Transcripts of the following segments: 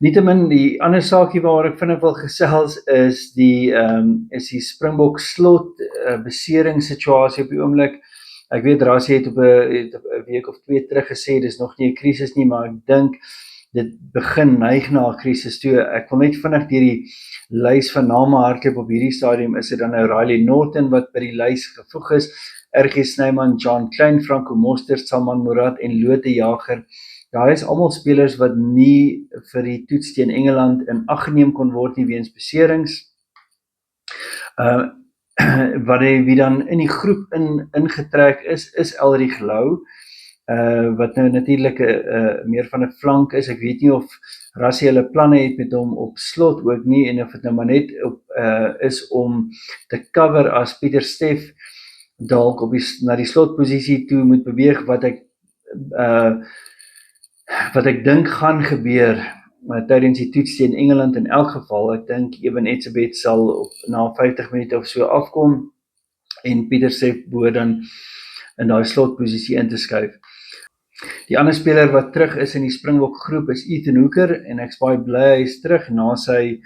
Nietemin, die ander saakie waaroor ek vinnig wil gesels is die Springbok slot beseringssituasie op die oomblik. Ek weet Rassie het op 'n week of 2 terug gesê dis nog nie 'n krisis nie, maar ek dink dit begin neig na 'n krisis toe. Ek wil net vinnig deur die lys van name hardloop op hierdie stadium. Is dit dan nou Riley Norton wat by die lys gevoeg is, RG Snyman, John Klein, Franco Mostert, Salman Mourad en Lote Jager. Daar is almal spelers wat nie vir die toets teen Engeland in ag geneem kon word nie weens beserings. Wie dan in die groep ingetrek is Elrich Louw, wat nou natuurlik meer van 'n flank is. Ek weet nie of Rassie hulle planne het met hom op slot ook nie, en of dit nou maar net is om te cover as Pieter Steff dalk na die slotposisie toe moet beweeg, wat ek dink gaan gebeur tydens die toets teen Engeland in elk geval. Ek dink Eben Etzebeth sal na 50 minute of so afkom en Pieter Steff behoort dan in daai slotposisie in te skuif. Die ander speler wat terug is in die Springbok groep is Ethan Hooker, en ek is baie bly hy is terug na sy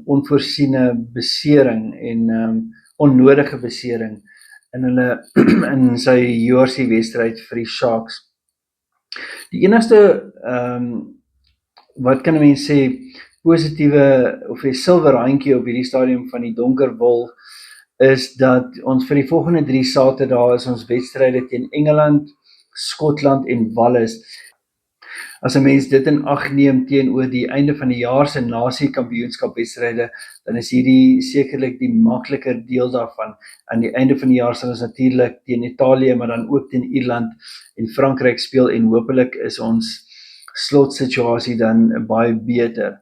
onvoorsiene besering en onnodige besering in sy URC wedstryd vir die Sharks. Die enigste wat kan 'n mens sê positiewe of 'n silwer randjie op hierdie stadium van die donker wol is dat ons vir die volgende 3 Saterdae is ons wedstryde teen Engeland, Skotland en Wallis. As 'n mens dit in ag neem teenoor die einde van die jaar se Nasie-kampioenskapwedstryde, dan is hierdie sekerlik die makliker deel daarvan. Aan die einde van die jaar sal ons natuurlik teen Italië, maar dan ook teen Ierland en Frankryk speel, en hopelik is ons slotsituasie dan baie beter.